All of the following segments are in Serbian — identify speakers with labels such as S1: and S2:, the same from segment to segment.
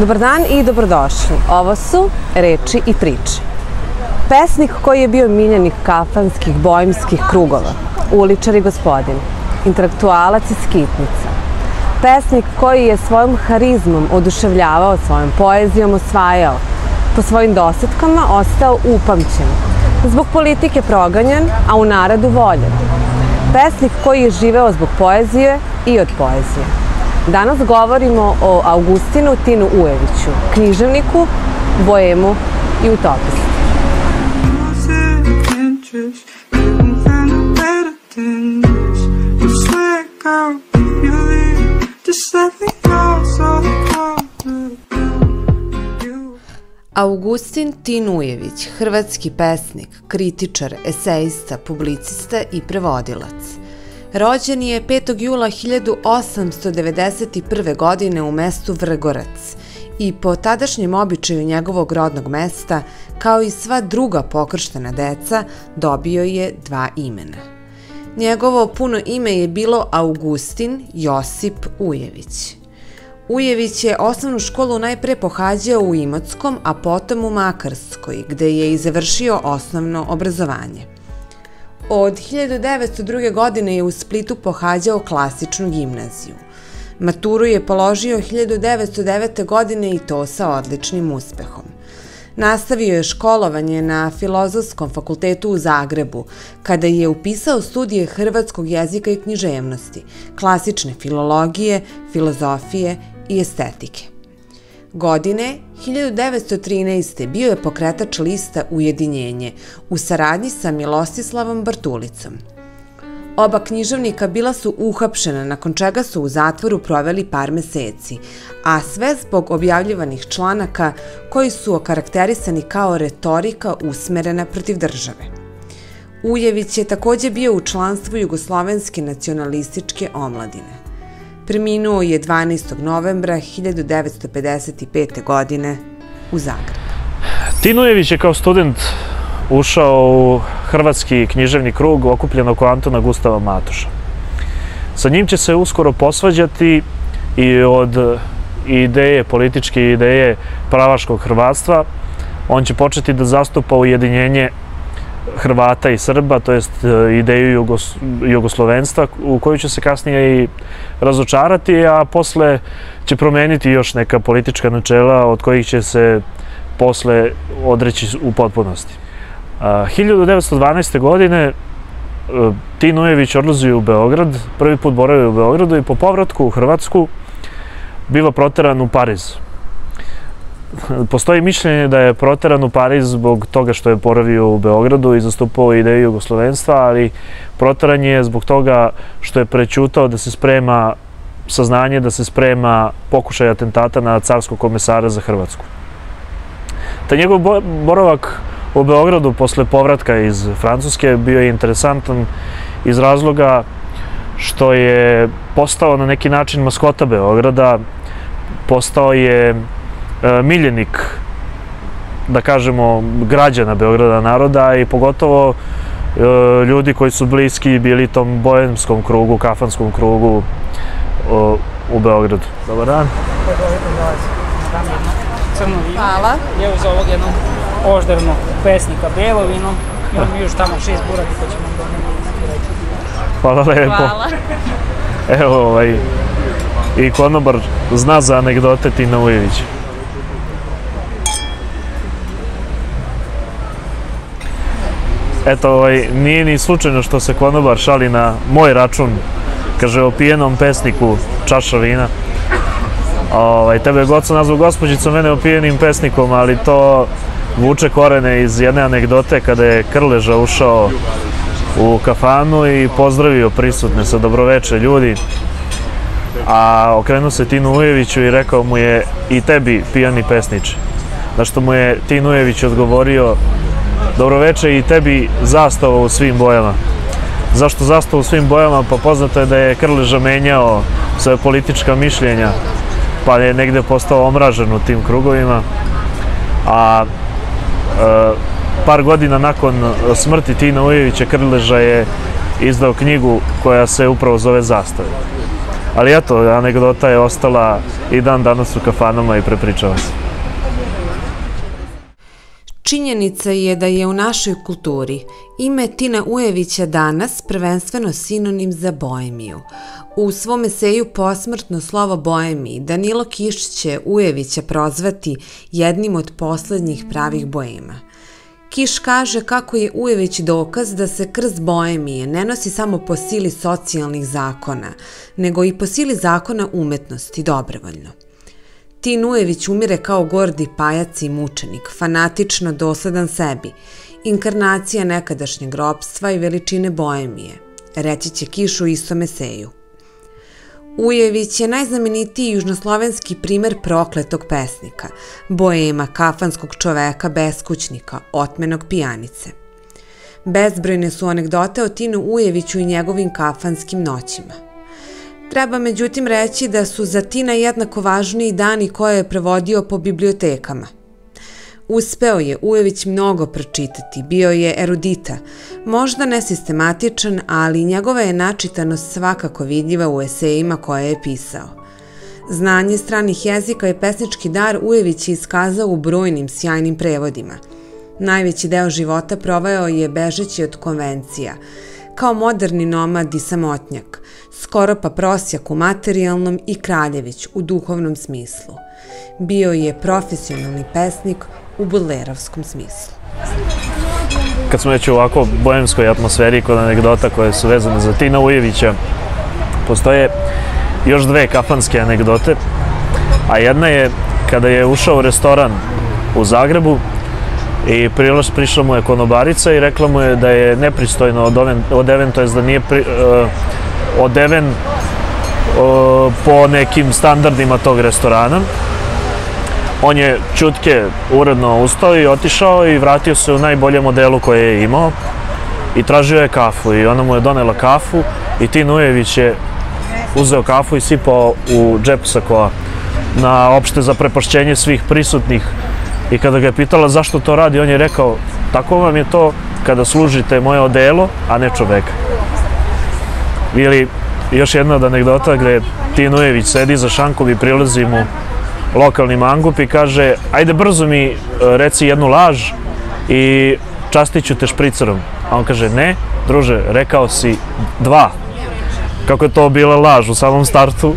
S1: Dobar dan i dobrodošli. Ovo su Reči i priče. Pesnik koji je bio miljenik kafanskih bojemskih krugova, uličar i gospodin, intelektualac i skitnica. Pesnik koji je svojom harizmom oduševljavao, svojom poezijom osvajao, po svojim dosetkama ostao upamćen, zbog politike proganjan, a u narodu voljen. Pesnik koji je živeo zbog poezije i od poezije. Danas govorimo o Augustinu Tinu Ujeviću, književniku, boemu i utopisti. Augustin Tin Ujević, hrvatski pesnik, kritičar, esejista, publicista i prevodilac. Rođen je 5. jula 1891. godine u mestu Vrgorac i po tadašnjem običaju njegovog rodnog mesta, kao i sva druga pokrštena deca, dobio je 2 imena. Njegovo puno ime je bilo Augustin Josip Ujević. Ujević je osnovnu školu najpre pohađao u Imotskom, a potom u Makarskoj, gde je i završio osnovno obrazovanje. Od 1902. godine je u Splitu pohađao klasičnu gimnaziju. Maturu je položio 1909. godine i to sa odličnim uspehom. Nastavio je školovanje na Filozofskom fakultetu u Zagrebu, kada je upisao studije hrvatskog jezika i književnosti, klasične filologije, filozofije i estetike. Godine 1913. bio je pokretač lista Ujedinjenje u saradnji sa Milostislavom Bartulicom. Oba književnika bila su uhapšena, nakon čega su u zatvoru proveli par meseci, a sve zbog objavljivanih članaka koji su okarakterisani kao retorika usmerena protiv države. Ujević je takođe bio u članstvu Jugoslovenske nacionalističke omladine. Preminuo je 12. novembra 1955. godine u Zagrebu.
S2: Tin Ujević je kao student ušao u hrvatski književni krug okupljen oko Antuna Gustava Matoša. Sa njim će se uskoro posvađati i od političke ideje pravaškog hrvatstva. On će početi da zastupa ujedinjenje Hrvata i Srba, to jest ideju jugoslovenstva, u koju će se kasnije i razočarati, a posle će promeniti još neka politička načela od kojih će se posle odreći u potpunosti. 1912. godine Tin Ujević odlazi u Beograd, prvi put boravi u Beogradu i po povratku u Hrvatsku biva proteran u Pariz. Postoji mišljenje da je proteran u Pariz zbog toga što je boravio u Beogradu i zastupao ideju jugoslovenstva, ali proteran je zbog toga što je prećutao da se sprema saznanje, da se sprema pokušaj atentata na carskog komesara za Hrvatsku. Taj njegov boravak u Beogradu posle povratka iz Francuske bio je interesantan iz razloga što je postao na neki način maskota Beograda, postao je miljenik, da kažemo, građana Beograda, naroda i pogotovo ljudi koji su bliski bili tom bojemskom krugu, kafanskom krugu u Beogradu. Dobar dan.
S3: Crno vino.
S1: Hvala.
S3: Je uz ovog jednog oždernog pesnika belo vino. Imam još tamo 6 buraki pa ćemo doneti.
S2: Hvala lepo.
S1: Hvala.
S2: Evo, i konobar zna za anegdote Tina Ujevića. Eto, nije ni slučajno što se konobar šali na moj račun, kaže o pijenom pesniku čaša vina. Tebe je Goco nazvao gospođicom, mene opijenim pesnikom, ali to vuče korene iz jedne anegdote kada je Krleža ušao u kafanu i pozdravio prisutne sa dobroveče ljudi, a okrenuo se Tinu Ujeviću i rekao mu je i tebi pijani pesniče. Na što mu je Tin Ujević odgovorio dobroveče i tebi zastava u svim bojama. Zašto zastava u svim bojama? Pa poznato je da je Krleža menjao svoje politička mišljenja, pa je negde postao omražen u tim krugovima, a par godina nakon smrti Tina Ujevića Krleža je izdao knjigu koja se upravo zove Zastave. Ali eto, anegdota je ostala i dan danas u kafanama i prepričava se.
S1: Činjenica je da je u našoj kulturi ime Tina Ujevića danas prvenstveno sinonim za boemiju. U svom eseju Posmrtno slovo boemiji Danilo Kiš će Ujevića prozvati jednim od poslednjih pravih boema. Kiš kaže kako je Ujević dokaz da se krst boemije ne nosi samo po sili socijalnih zakona, nego i po sili zakona umetnosti, dobrovoljno. Tin Ujević umire kao gordi pajac i mučenik, fanatično dosledan sebi, inkarnacija nekadašnjeg ropstva i veličine boemije, reći će Kiš u istom eseju. Ujević je najznamenitiji južnoslovenski primer prokletog pesnika, boema, kafanskog čoveka, beskućnika, otmenog pijanice. Bezbrojne su anegdote o Tinu Ujeviću i njegovim kafanskim noćima. Treba međutim reći da su za Tina jednako važni dani koje je prevodio po bibliotekama. Uspeo je Ujević mnogo pročitati, bio je erudita, možda nesistematičan, ali njegova je načitanost svakako vidljiva u esejima koje je pisao. Znanje stranih jezika i pesnički dar Ujević je iskazao u brojnim sjajnim prevodima. Najveći deo života proveo je bežeći od konvencija, kao moderni nomad i samotnjak, skoro pa prosjak u materijalnom i kraljević u duhovnom smislu. Bio je profesionalni pesnik u budlerovskom smislu.
S2: Kad smo već u ovako boemskoj atmosferi kod anegdota koje su vezane za Tina Ujevića, postoje još dve kafanske anegdote, a jedna je kada je ušao u restoran u Zagrebu i prišla mu je konobarica i rekla mu je da je nepristojno odeven, to jest da nije odeven po nekim standardima tog restorana. On je ćutke uredno ustao i otišao i vratio se u najboljem modelu koje je imao i tražio je kafu i ona mu je donela kafu i Tin Ujević je uzeo kafu i sipao u džep sakoa na opšte zaprepašćenje svih prisutnih. I kada ga je pitala zašto to radi, on je rekao, tako vam je to kada služite moje odelo, a ne čoveka. Ili još jedna od anegdota gde Tin Ujević sedi za šankom i prilazi mu lokalni mangup i kaže, ajde brzo mi reci jednu laž i častit ću te špricerom. A on kaže, ne, druže, rekao si 2. Kako je to bila laž u samom startu,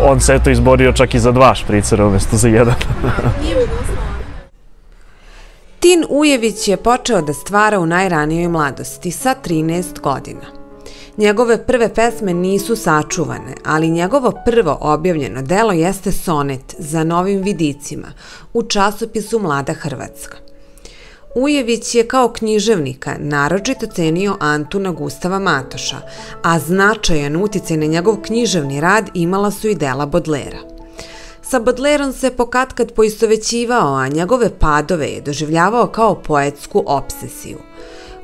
S2: on se eto izborio čak i za 2 špricera umjesto za 1.
S1: Tin Ujević je počeo da stvara u najranijoj mladosti, sa 13 godina. Njegove prve pesme nisu sačuvane, ali njegovo prvo objavljeno delo jeste sonet za novim vidicima u časopisu Mlada Hrvatska. Ujević je kao književnika naročito cenio Antuna Gustava Matoša, a značajan uticaj na njegov književni rad imala su i dela Bodlera. Sa Bodlerom se pokatkad poistovećivao, a njegove padove je doživljavao kao poetsku opsesiju.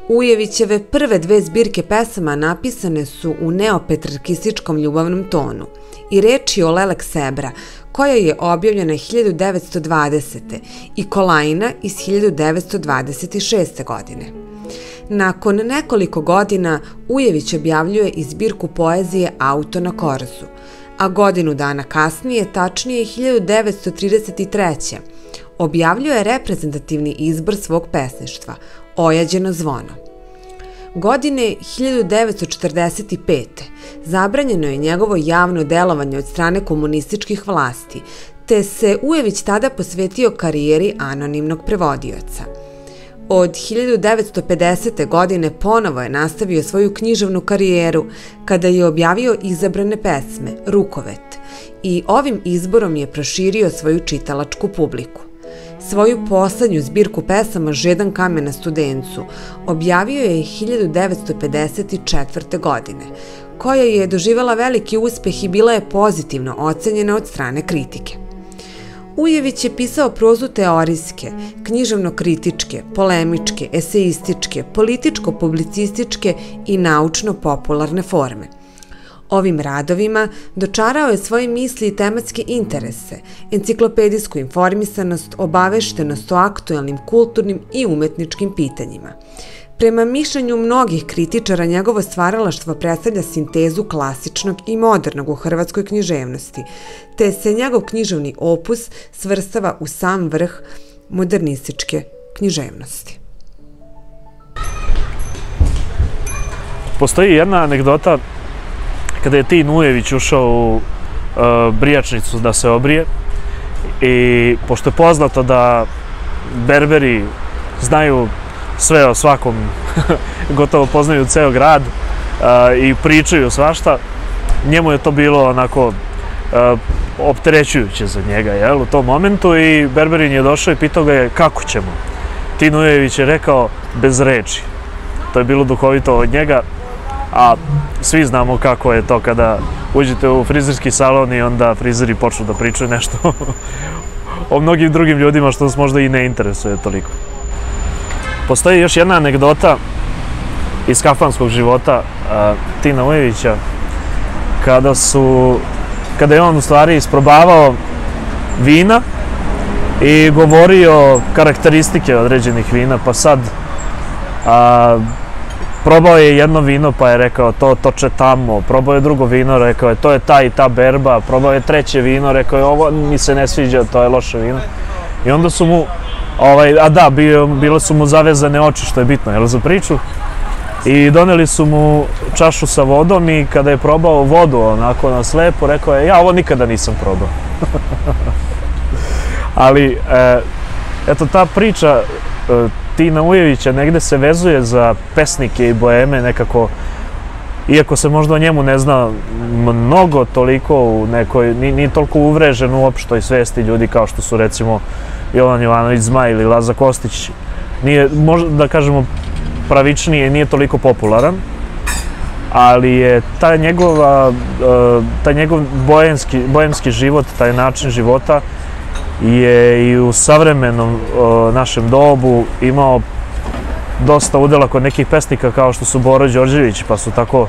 S1: Ujevićeve prve 2 zbirke pesama napisane su u neopetrarkističkom ljubavnom tonu i reč je o Lelek Sebra, koja je objavljena 1920. i Kolajna iz 1926. godine. Nakon nekoliko godina Ujević objavljuje i zbirku poezije Auto na korzu, a godinu dana kasnije, tačnije 1933. objavljuje reprezentativni izbor svog pesništva, Ojađeno zvono. Godine 1945. zabranjeno je njegovo javno delovanje od strane komunističkih vlasti, te se Ujević tada posvetio karijeri anonimnog prevodioca. Od 1950. godine ponovo je nastavio svoju književnu karijeru kada je objavio izabrane pesme Rukovet i ovim izborom je proširio svoju čitalačku publiku. Svoju poslednju zbirku pesama Žedan kamen na Studencu objavio je 1954. godine, koja je doživjela veliki uspeh i bila je pozitivno ocenjena od strane kritike. Ujević je pisao prozu teorijske, književno-kritičke, polemičke, eseističke, političko-publicističke i naučno-popularne forme. Ovim radovima dočarao je svoje misli i tematske interese, enciklopedijsku informisanost, obaveštenost o aktuelnim kulturnim i umetničkim pitanjima. Prema mišljenju mnogih kritičara, njegovo stvaralaštvo predstavlja sintezu klasičnog i modernog u hrvatskoj književnosti, te se njegov književni opus svrstava u sam vrh modernističke književnosti.
S2: Postoji jedna anegdota kada je Tin Ujević ušao u brijačnicu da se obrije i pošto je poznato da berberi znaju sve o svakom, gotovo poznaju ceo grad i pričaju svašta, njemu je to bilo onako opterećujuće za njega u tom momentu i berberin je došao i pitao ga je kako ćemo. Tin Ujević je rekao bez reči. To je bilo duhovito od njega, a svi znamo kako je to kada uđete u frizerski salon i onda frizeri počnu da pričaju nešto o mnogim drugim ljudima što nas možda i ne interesuje toliko. Postoji još jedna anegdota iz kafanskog života Tina Ujevića kada je on u stvari isprobavao vina i govorio karakteristike određenih vina, pa sad probao je jedno vino pa je rekao to toče tamo, probao je drugo vino, rekao je to je ta i ta berba, probao je treće vino, rekao je ovo mi se ne sviđa, to je loše vino. I onda su mu, bile su mu zavezane oči, što je bitno, za priču. I doneli su mu čašu sa vodom i kada je probao vodu onako na slepo, rekao je ja ovo nikada nisam probao. Ali, eto ta priča Tina Ujevića negde se vezuje za pesnike i boeme nekako, iako se možda o njemu ne zna mnogo toliko u nekoj, nije toliko uvrežen u opštoj svesti ljudi kao što su recimo Jovan Jovanović Zmaj ili Laza Kostić. Nije, možda da kažemo pravičnije, nije toliko popularan, ali je taj njegov boemski život, taj način života je i u savremenom našem dobu imao dosta udela kod nekih pesnika kao što su Boro Đorđević, pa su tako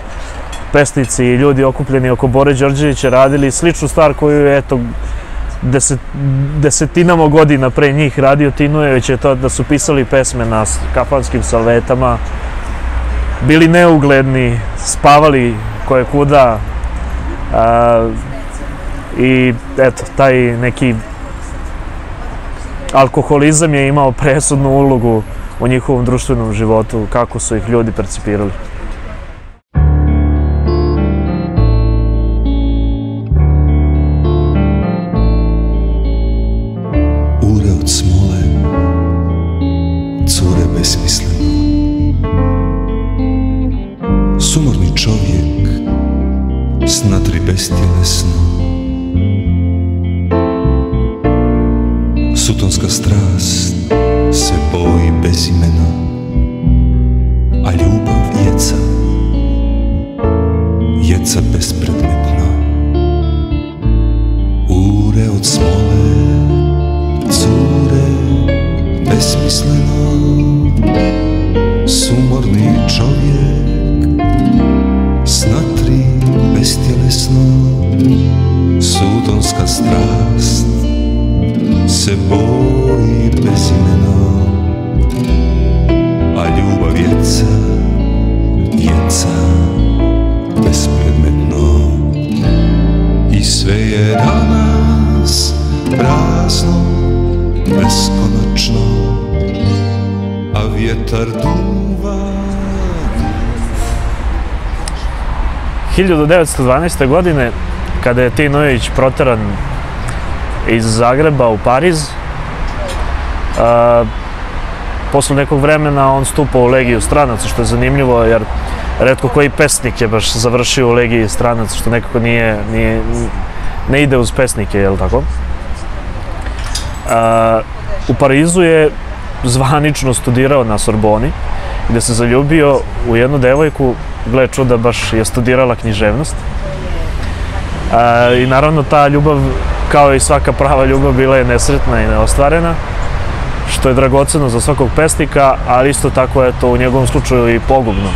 S2: pesnici i ljudi okupljeni oko Bore Đorđevića radili sličnu stvar koju je desetinama godina pre njih radio Tin Ujević, je to da su pisali pesme na kafanskim salvetama, bili neugledni, spavali koje kuda i eto, taj neki alkoholizam je imao presudnu ulogu u njihovom društvenom životu, kako su ih ljudi percipirali.
S4: Ure od smole, cure besmisleno. Sumorni čovjek, snatri bestjelesno. Sutonska strast se boji bez imena, a ljubav jeca bespredmetna. Ure od smole, cure besmisleno. Sumorni čovjek, snatri bestjelesno. Sutonska strast se boji bez imena, a ljubav jeca bespredmetno. I sve je danas prazno, beskonačno, a vjetar duva.
S2: 1912. godine, kada je Tin Ujević proteran iz Zagreba u Pariz, posle nekog vremena on stupa u Legiju stranaca, što je zanimljivo jer retko koji pesnik je baš završio u Legiji stranaca, što nekako ne ide uz pesnike, jel tako? U Parizu je zvanično studirao na Sorboni, gde se zaljubio u jednu devojku, gle čuda, baš je studirala književnost. I naravno ta ljubav, kao i svaka prava ljubav, bila je nesretna i neostvarena, što je dragoceno za svakog pesnika, ali isto tako je to u njegovom slučaju i pogubno.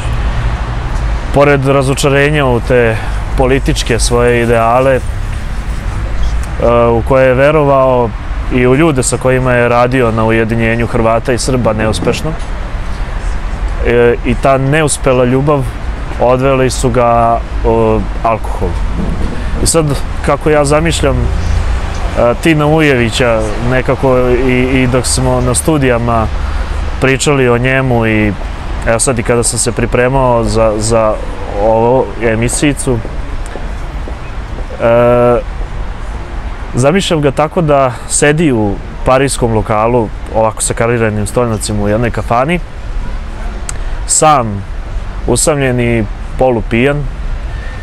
S2: Pored razočarenja u te političke svoje ideale u koje je verovao i u ljude sa kojima je radio na ujedinjenju Hrvata i Srba neuspešno, i ta neuspela ljubav odveli su ga alkoholu. I sad, kako ja zamišljam Tina Ujevića, nekako i dok smo na studijama pričali o njemu i evo sad i kada sam se pripremao za ovu emisijicu, zamišljam ga tako da sedi u parijskom lokalu, ovako sa kariranim stolnjacima u jednoj kafani, sam, usamljen i polupijan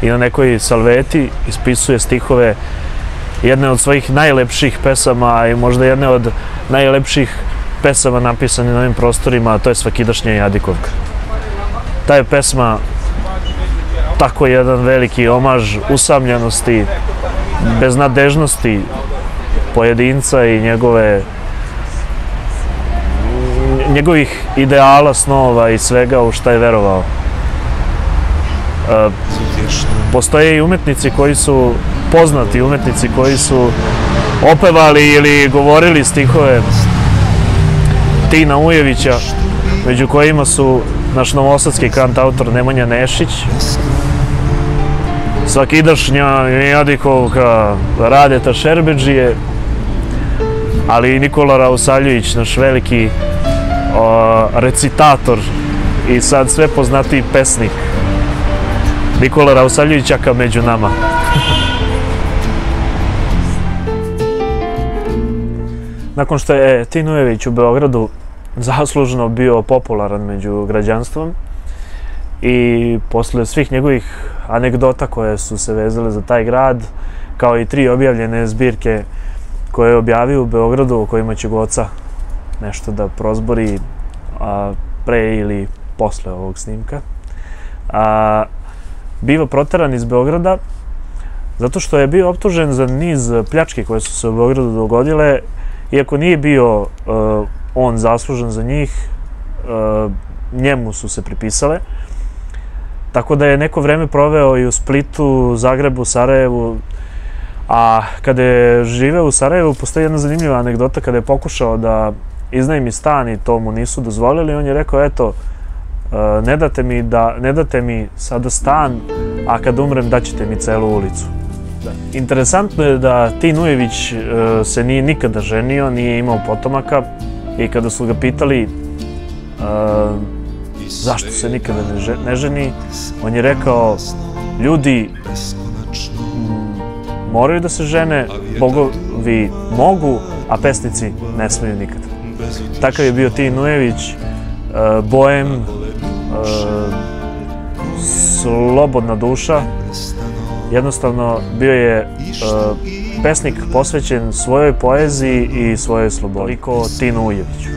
S2: i na nekoj salveti ispisuje stihove jedne od svojih najlepših pesama i možda jedne od najlepših pesama napisane na ovim prostorima, a to je Svakidašnja Jadikovka. Ta je pesma tako jedan veliki omaž usamljenosti, beznadežnosti pojedinca i njegovih ideala, snova i svega u šta je verovao. Postoje i umetnici koji su poznati, umetnici koji su opevali ili govorili stihove Tina Ujevića, među kojima su naš novosadski kantautor Nemanja Nešić, Svakidašnja Jadikovka Radeta Šerbedžije, ali i Nikola Rausaljević, naš veliki recitator i sad sve poznatiji pesnik. Nikola Rausaljević aka među nama. Nakon što je Tin Ujević u Beogradu zaslužno bio popularan među građanstvom i posle svih njegovih anegdota koje su se vezale za taj grad, kao i 3 objavljene zbirke koje je objavio u Beogradu, o kojima će Goca nešto da prozbori pre ili posle ovog snimka, biva proteran iz Beograda zato što je bio optužen za niz pljački koje su se u Beogradu dogodile, iako nije bio on zaslužan za njih, njemu su se pripisale. Tako da je neko vreme proveo i u Splitu, Zagrebu, Sarajevu, a kada je živeo u Sarajevu, postoji jedna zanimljiva anegdota. Kada je pokušao da iznajmi stan i to mu nisu dozvolili, on je rekao, eto, ne date mi sada stan, a kad umrem daćete mi celu ulicu. Interesantno je da Tin Ujević se nije nikada ženio, nije imao potomaka i kada su ga pitali zašto se nikada ne ženi, on je rekao, ljudi moraju da se žene, bogovi mogu, a pesnici ne smeju nikada. Takav je bio Tin Ujević, boem, slobodna duša, jednostavno bio je pesnik posvećen svojoj poeziji i svojoj slobodi. Toliko Tinu Ujeviću.